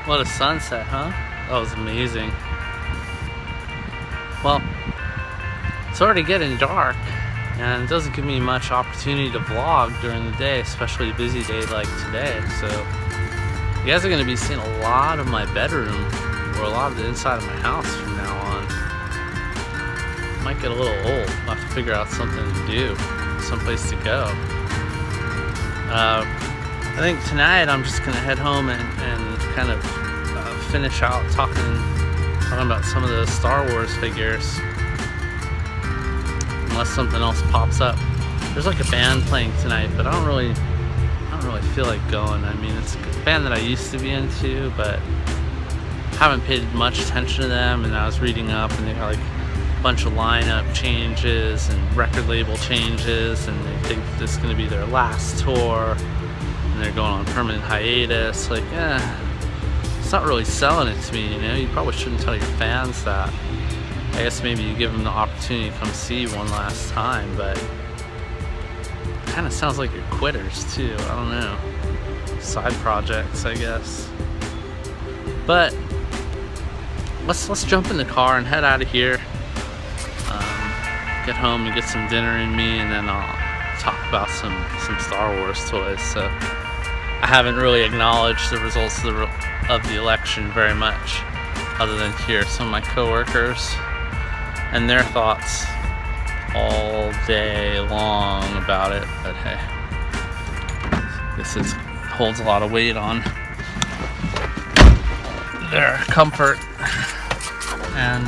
What a sunset, huh? That was amazing. Well, it's already getting dark, and it doesn't give me much opportunity to vlog during the day, especially a busy day like today. So you guys are going to be seeing a lot of my bedroom, or a lot of the inside of my house from now on. Might get a little old. I'll have to figure out something to do, someplace to go. I think tonight I'm just going to head home and kind of finish out talking about some of the Star Wars figures, unless something else pops up. There's like a band playing tonight, but I don't really feel like going. I mean, it's a band that I used to be into, but haven't paid much attention to them. And I was reading up, and they got like a bunch of lineup changes and record label changes, and they think this is going to be their last tour, and they're going on permanent hiatus. Like, it's not really selling it to me, you know. You probably shouldn't tell your fans that. I guess maybe you give them the opportunity to come see one last time, but it kind of sounds like you're quitters too. I don't know. Side projects, I guess. But let's jump in the car and head out of here. Get home and get some dinner in me, and then I'll talk about some Star Wars toys. So I haven't really acknowledged the results of the election very much, other than hear some of my coworkers and their thoughts all day long about it. But hey, this holds a lot of weight on their comfort and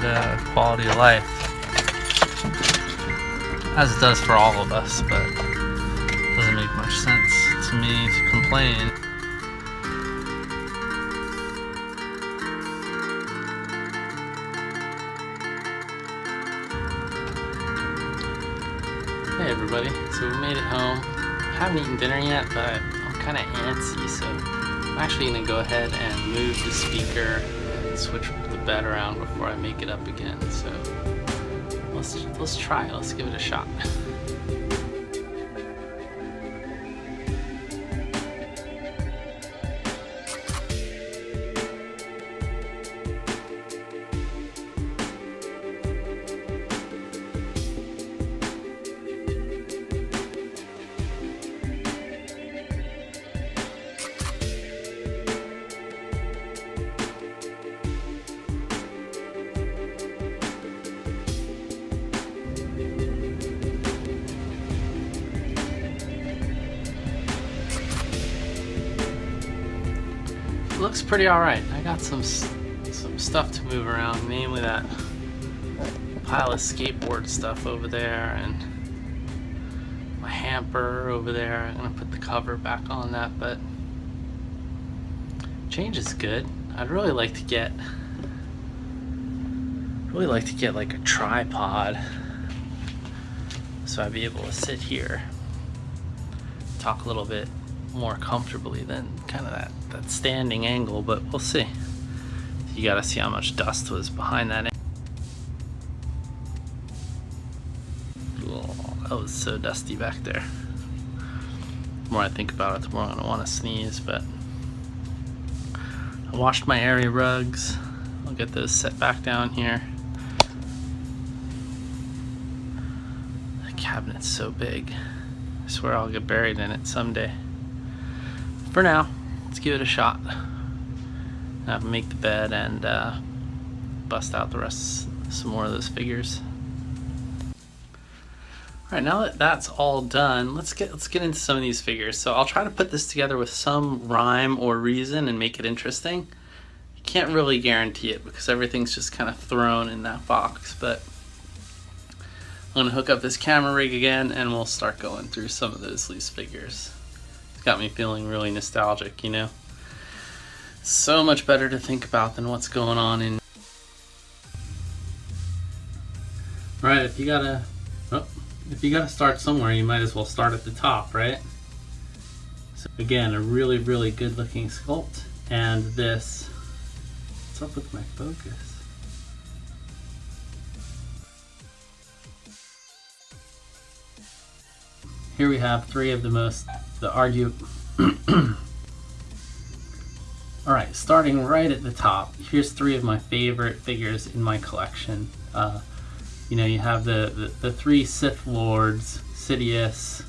quality of life, as it does for all of us. But it doesn't make much sense to me to complain. Hey everybody, so we made it home. Haven't eaten dinner yet, but I'm kind of antsy, so I'm actually going to go ahead and move the speaker and switch the bed around before I make it up again. So let's try it. Let's give it a shot. Looks pretty alright. I got some stuff to move around, namely that pile of skateboard stuff over there and my hamper over there. I'm gonna put the cover back on that, but change is good. I'd really like to get like a tripod, so I'd be able to sit here, talk a little bit more comfortably than kind of that standing angle, but we'll see. You gotta see how much dust was behind that. Oh, that was so dusty back there. The more I think about it, the more I'm gonna want to sneeze. But I washed my area rugs. I'll get those set back down here. The cabinet's so big, I swear I'll get buried in it someday. For now, let's give it a shot. Make the bed and bust out the rest, some more of those figures. All right, now that that's all done, let's get into some of these figures. So I'll try to put this together with some rhyme or reason and make it interesting. You can't really guarantee it because everything's just kind of thrown in that box, but I'm gonna hook up this camera rig again and we'll start going through some of those loose figures. Got me feeling really nostalgic, you know. So much better to think about than what's going on in. All right, if you gotta start somewhere, you might as well start at the top, right? So again, a really good looking sculpt, and this. What's up with my focus? Here we have three of the Alright, starting right at the top, here's three of my favorite figures in my collection. You know, you have the three Sith Lords, Sidious,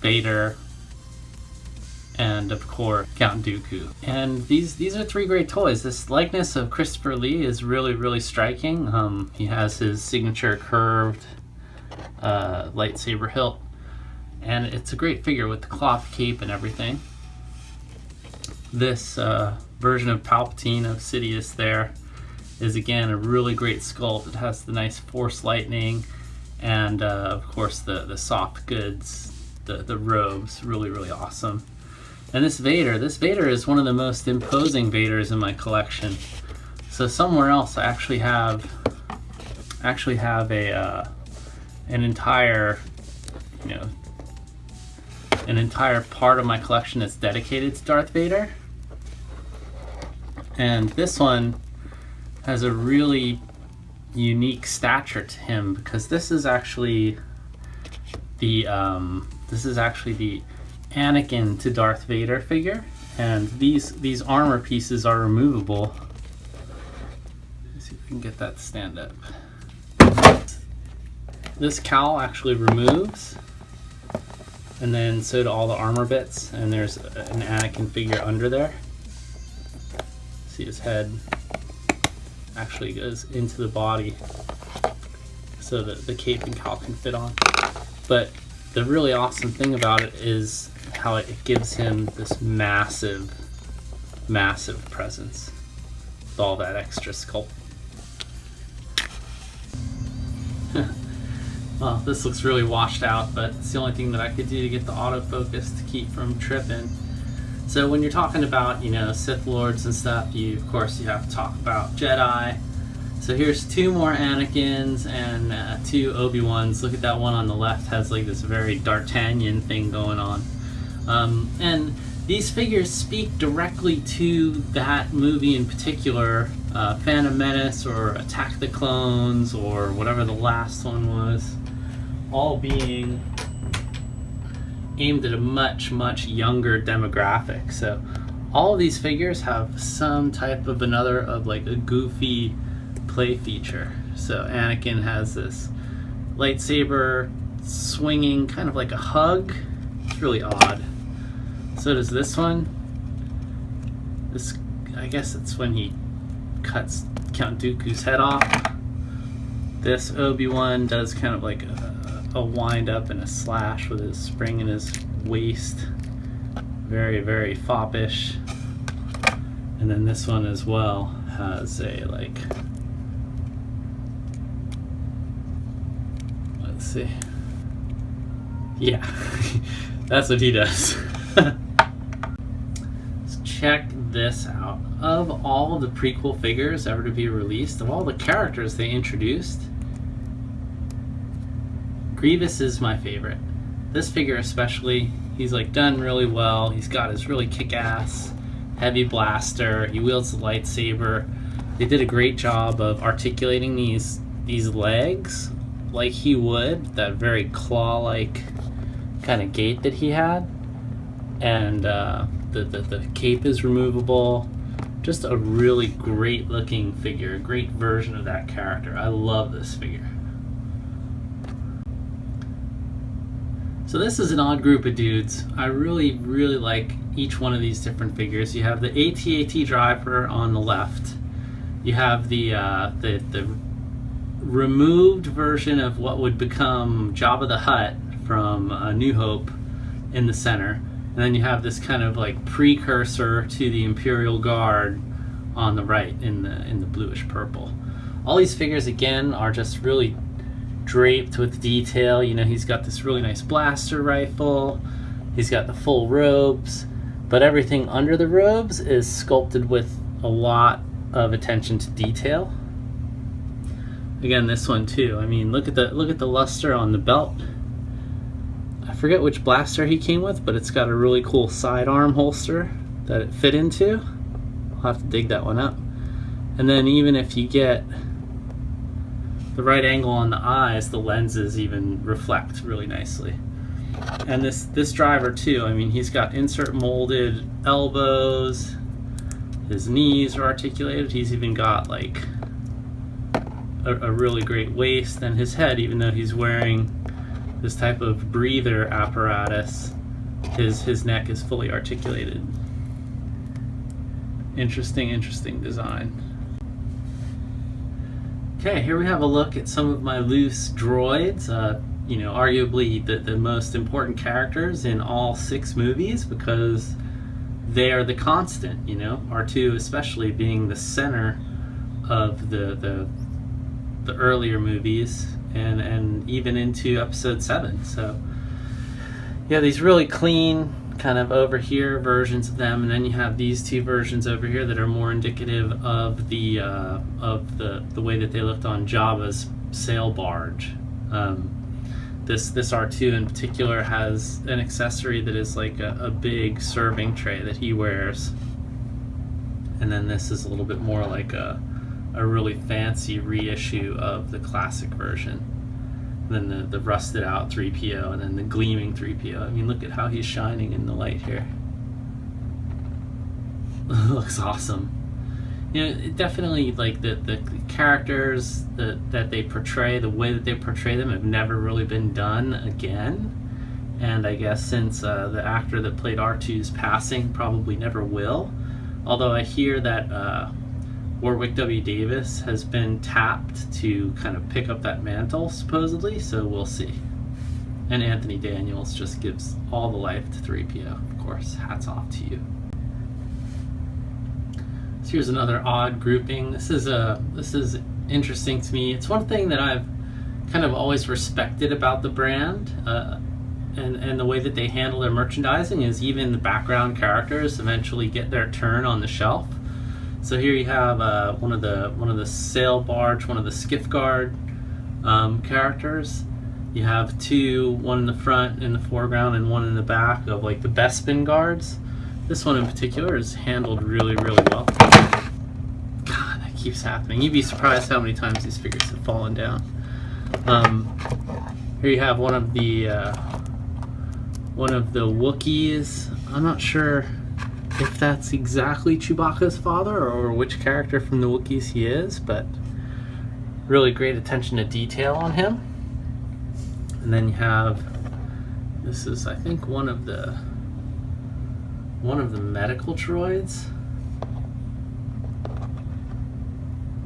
Vader, and of course Count Dooku. And these are three great toys. This likeness of Christopher Lee is really striking. He has his signature curved lightsaber hilt, and it's a great figure with the cloth cape and everything. This version of Palpatine of Sidious there is again a really great sculpt. It has the nice Force lightning and of course the soft goods, the robes, really awesome. And this Vader is one of the most imposing Vaders in my collection. So somewhere else I actually have an entire, you know, an entire part of my collection that's dedicated to Darth Vader. And this one has a really unique stature to him because this is actually the Anakin to Darth Vader figure, and these armor pieces are removable. Let's see if we can get that to stand up. This cowl actually removes, and then so do all the armor bits, and there's an Anakin figure under there. See, his head actually goes into the body so that the cape and cowl can fit on. But the really awesome thing about it is how it gives him this massive presence with all that extra sculpt. Well, this looks really washed out, but it's the only thing that I could do to get the autofocus to keep from tripping. So when you're talking about, you know, Sith Lords and stuff, of course you have to talk about Jedi. So here's two more Anakins and two Obi-Wans. Look at that one on the left, has like this very D'Artagnan thing going on. And these figures speak directly to that movie in particular, Phantom Menace or Attack the Clones or whatever the last one was, all being aimed at a much younger demographic. So all of these figures have some type of like a goofy play feature. So Anakin has this lightsaber swinging kind of like a hug. It's really odd. So does this one. This, I guess it's when he cuts Count Dooku's head off. This Obi-Wan does kind of like a wind up and a slash with his spring in his waist. Very foppish. And then this one as well has a like, let's see. Yeah, that's what he does. So check this out. Of all of the prequel figures ever to be released, of all the characters they introduced, Grievous is my favorite. This figure especially, he's like done really well. He's got his really kick-ass heavy blaster. He wields the lightsaber. They did a great job of articulating these legs like he would, that very claw-like kind of gait that he had. And the cape is removable. Just a really great looking figure, a great version of that character. I love this figure. So this is an odd group of dudes. I really like each one of these different figures. You have the AT-AT driver on the left. You have the removed version of what would become Jabba the Hutt from A New Hope in the center. And then you have this kind of like precursor to the Imperial Guard on the right in the bluish purple. All these figures again are just really draped with detail. You know, he's got this really nice blaster rifle, he's got the full robes, but everything under the robes is sculpted with a lot of attention to detail. Again, this one too. I mean, look at the luster on the belt. I forget which blaster he came with, but it's got a really cool sidearm holster that it fit into. I'll have to dig that one up. And then even if you get the right angle on the eyes, the lenses even reflect really nicely. And this driver too, I mean, he's got insert molded elbows, His knees are articulated. He's even got like a really great waist, and his head, even though he's wearing this type of breather apparatus, his neck is fully articulated. Interesting design. Okay, here we have a look at some of my loose droids. You know, arguably the most important characters in all 6 movies, because they are the constant, you know, R2 especially being the center of the earlier movies and even into episode 7. So yeah, these really clean kind of over here versions of them, and then you have these 2 versions over here that are more indicative of the way that they looked on Jabba's sail barge. This R2 in particular has an accessory that is like a big serving tray that he wears, and then this is a little bit more like a really fancy reissue of the classic version. And then the rusted out 3PO, and then the gleaming 3PO. I mean, look at how he's shining in the light here. Looks awesome. You know, it definitely, like the characters that they portray, the way that they portray them have never really been done again. And I guess since the actor that played R2's passing, probably never will. Although I hear that Warwick W. Davis has been tapped to kind of pick up that mantle, supposedly, so we'll see. And Anthony Daniels just gives all the life to 3PO, of course. Hats off to you. So here's another odd grouping. This is interesting to me. It's one thing that I've kind of always respected about the brand, and the way that they handle their merchandising is even the background characters eventually get their turn on the shelf. So here you have one of the sail barge, one of the skiff guard characters. You have 2, one in the front in the foreground and one in the back of like the Bespin guards. This one in particular is handled really well. God, that keeps happening. You'd be surprised how many times these figures have fallen down. Here you have one of the Wookiees. I'm not sure if that's exactly Chewbacca's father or which character from the Wookiees he is, but really great attention to detail on him. And then you have, this is I think one of the medical droids.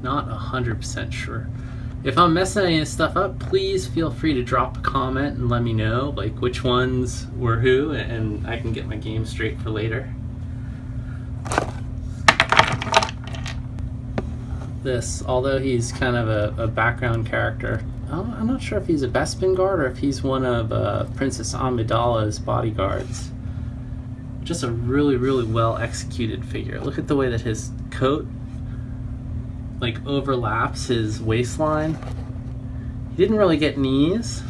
Not 100% sure. If I'm messing any of this stuff up, please feel free to drop a comment and let me know like which ones were who, and I can get my game straight for later. This, although he's kind of a background character, I'm not sure if he's a Bespin guard or if he's one of Princess Amidala's bodyguards. Just a really well executed figure. Look at the way that his coat like overlaps his waistline. He didn't really get knees,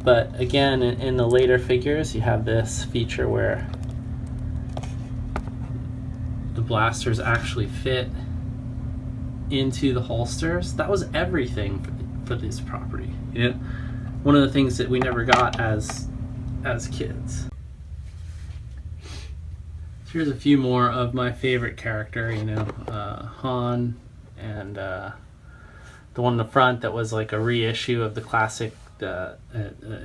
but again in the later figures you have this feature where the blasters actually fit into the holsters. That was everything for this property. You know, one of the things that we never got as kids. So here's a few more of my favorite character. You know, Han, and the one in the front that was like a reissue of the classic, A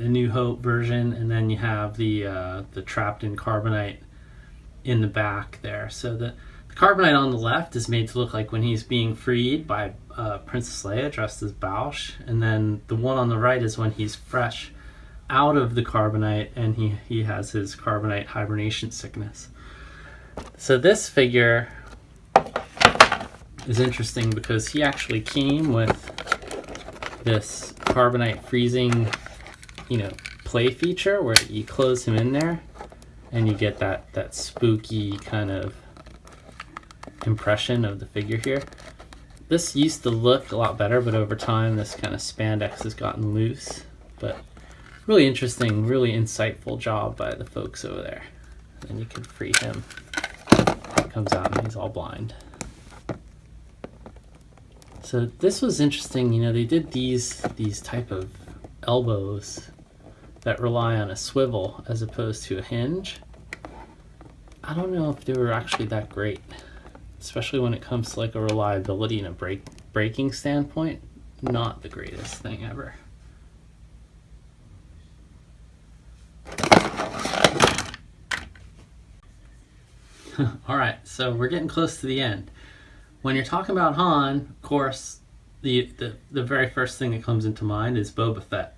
New Hope version, and then you have the trapped in carbonite in the back there. So the carbonite on the left is made to look like when he's being freed by Princess Leia dressed as Bausch, and then the one on the right is when he's fresh out of the carbonite and he has his carbonite hibernation sickness. So this figure is interesting because he actually came with this carbonite freezing, you know, play feature where you close him in there and you get that spooky kind of impression of the figure here. This used to look a lot better, but over time this kind of spandex has gotten loose. But really interesting, really insightful job by the folks over there. And you can free him. He comes out and he's all blind. So this was interesting, you know, they did these type of elbows that rely on a swivel as opposed to a hinge. I don't know if they were actually that great. especially when it comes to like a reliability and a braking standpoint, not the greatest thing ever. All right, so we're getting close to the end. When you're talking about Han, of course, the very first thing that comes into mind is Boba Fett.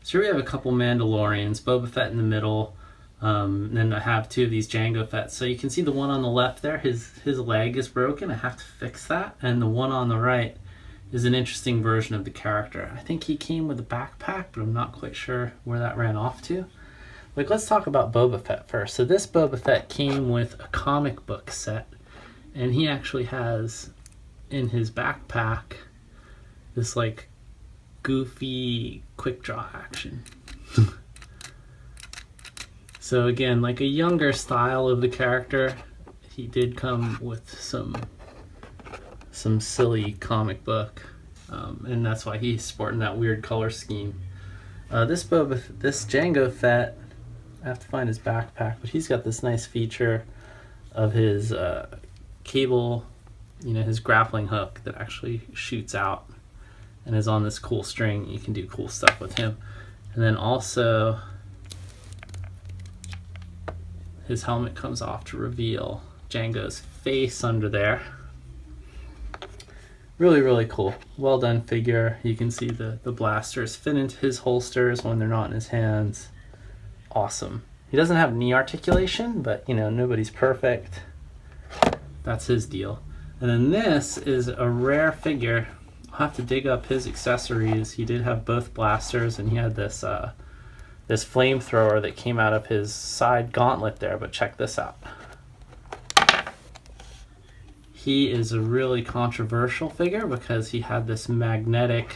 So here we have a couple Mandalorians, Boba Fett in the middle, and then I have two of these Jango Fetts. So you can see the one on the left there, his leg is broken. I have to fix that. And the one on the right is an interesting version of the character. I think he came with a backpack, but I'm not quite sure where that ran off to. Like, let's talk about Boba Fett first. So this Boba Fett came with a comic book set, and he actually has in his backpack this like goofy quick draw action. So again, like a younger style of the character, he did come with some silly comic book, and that's why he's sporting that weird color scheme. This Jango Fett, I have to find his backpack, but he's got this nice feature of his cable, his grappling hook that actually shoots out and is on this cool string. You can do cool stuff with him. And then also his helmet comes off to reveal Jango's face under there. Really, really cool. Well done figure. You can see the blasters fit into his holsters when they're not in his hands. Awesome. He doesn't have knee articulation, but nobody's perfect. That's his deal. And then this is a rare figure. I'll have to dig up his accessories. He did have both blasters, and he had this this flamethrower that came out of his side gauntlet there, but check this out. He is a really controversial figure because he had this magnetic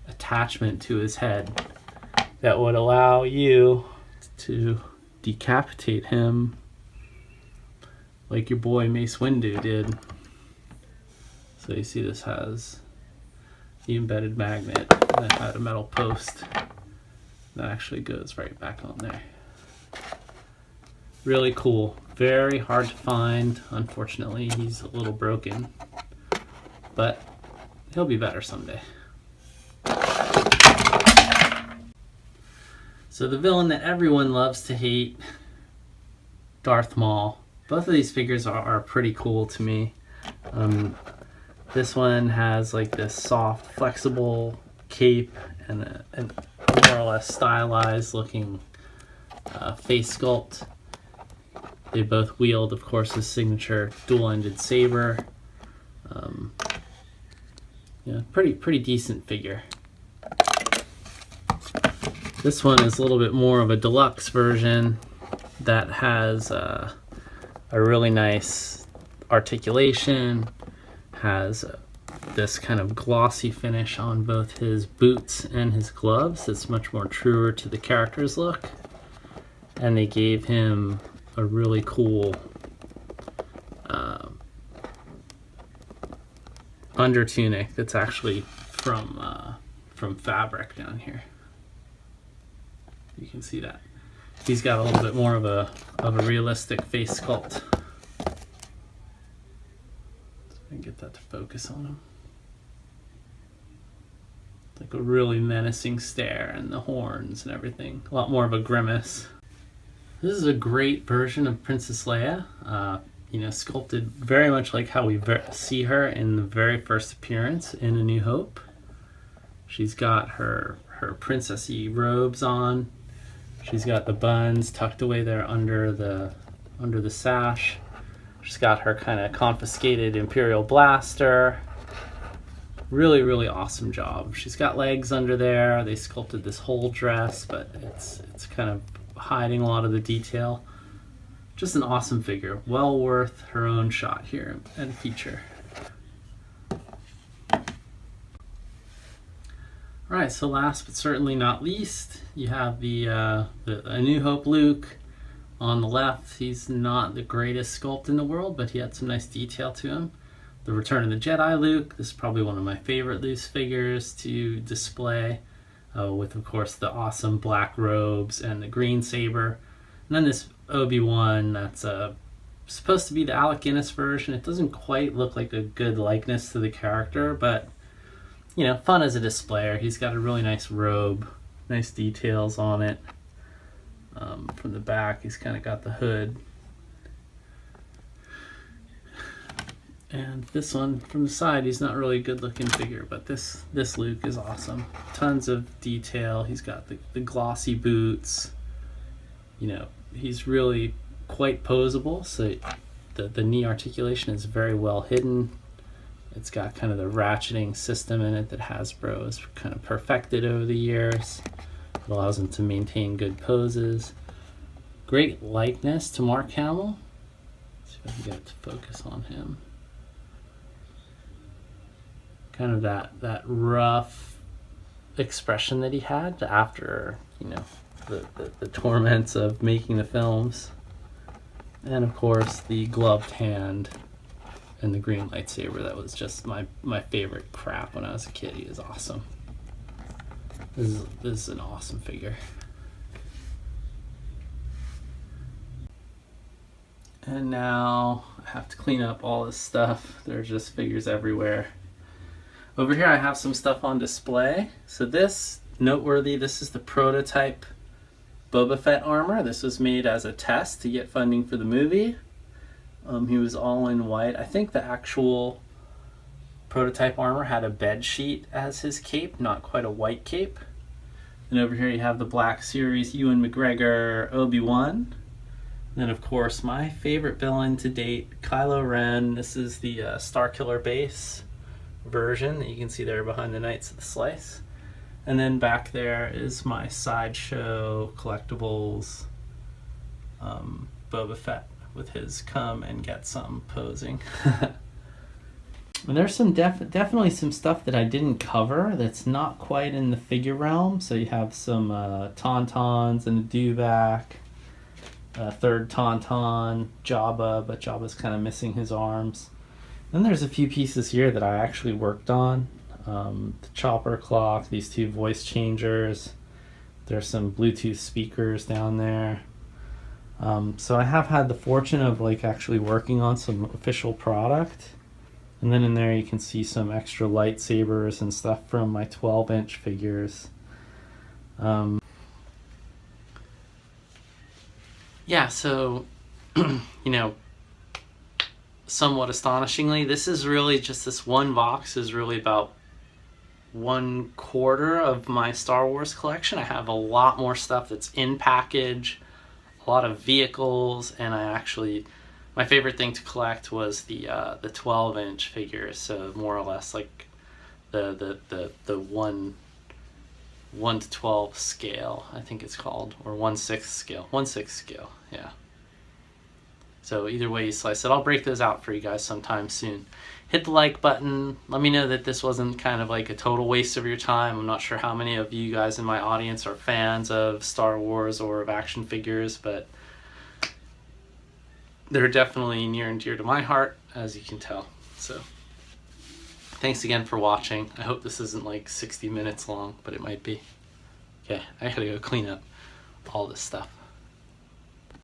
attachment to his head that would allow you to decapitate him like your boy Mace Windu did. So you see this has the embedded magnet, and it had a metal post that actually goes right back on there. Really cool. Very hard to find. Unfortunately, he's a little broken, but he'll be better someday. So the villain that everyone loves to hate, Darth Maul. Both of these figures are pretty cool to me. This one has like this soft, flexible cape and a more or less stylized looking face sculpt. They both wield, of course, his signature dual-ended saber. Pretty decent figure. This one is a little bit more of a deluxe version that has a really nice articulation, has this kind of glossy finish on both his boots and his gloves. It's much more truer to the character's look. And they gave him a really cool under tunic that's actually from fabric down here. You can see that. He's got a little bit more of a realistic face sculpt. So I can get that to focus on him. Like a really menacing stare and the horns and everything. A lot more of a grimace. This is a great version of Princess Leia. Sculpted very much like how we see her in the very first appearance in A New Hope. She's got her princessy robes on. She's got the buns tucked away there under the sash. She's got her kind of confiscated Imperial blaster. Really, really awesome job. She's got legs under there. They sculpted this whole dress, but it's kind of hiding a lot of the detail. Just an awesome figure. Well worth her own shot here and feature. Alright, so last but certainly not least, you have the A New Hope Luke on the left. He's not the greatest sculpt in the world, but he had some nice detail to him. The Return of the Jedi Luke. This is probably one of my favorite loose figures to display, with of course the awesome black robes and the green saber. And then this Obi-Wan that's supposed to be the Alec Guinness version. It doesn't quite look like a good likeness to the character, but you know, fun as a displayer. He's got a really nice robe, nice details on it. From the back, he's kind of got the hood. And this one from the side, he's not really a good looking figure, but this Luke is awesome. Tons of detail. He's got the glossy boots. You know, he's really quite posable, so the knee articulation is very well hidden. It's got kind of the ratcheting system in it that Hasbro has kind of perfected over the years. It allows him to maintain good poses. Great likeness to Mark Hamill. Let's see if I can get it to focus on him. Kind of that rough expression that he had after, you know, the torments of making the films. And of course the gloved hand and the green lightsaber. That was just my favorite crap when I was a kid. He is awesome. This is an awesome figure. And now I have to clean up all this stuff. There's just figures everywhere. Over here I have some stuff on display. So this, noteworthy, this is the prototype Boba Fett armor. This was made as a test to get funding for the movie. He was all in white. I think the actual prototype armor had a bed sheet as his cape, not quite a white cape. And over here you have the Black Series Ewan McGregor Obi-Wan. Then of course my favorite villain to date, Kylo Ren. This is the Starkiller base version that you can see there behind the Knights of the Slice. And then back there is my Sideshow collectibles Boba Fett with his come and get some posing. And there's some definitely some stuff that I didn't cover that's not quite in the figure realm. So you have some Tauntauns and a Dewback, third Tauntaun, Jabba, but Jabba's kind of missing his arms. Then there's a few pieces here that I actually worked on. The chopper clock, these two voice changers. There's some Bluetooth speakers down there. So I have had the fortune of like actually working on some official product. And then in there you can see some extra lightsabers and stuff from my 12-inch figures. Yeah, so, you know, somewhat astonishingly, this is really just this one box is really about 1/4 of my Star Wars collection. I have a lot more stuff that's in package, a lot of vehicles, and my favorite thing to collect was the 12-inch figures, so more or less like the 1 to 12 scale, I think it's called, or 1/6 scale. 1/6 scale, yeah. So either way you slice it, I'll break those out for you guys sometime soon. Hit the like button. Let me know that this wasn't kind of like a total waste of your time. I'm not sure how many of you guys in my audience are fans of Star Wars or of action figures, but they're definitely near and dear to my heart, as you can tell. So thanks again for watching. I hope this isn't like 60 minutes long, but it might be. Okay, I gotta go clean up all this stuff.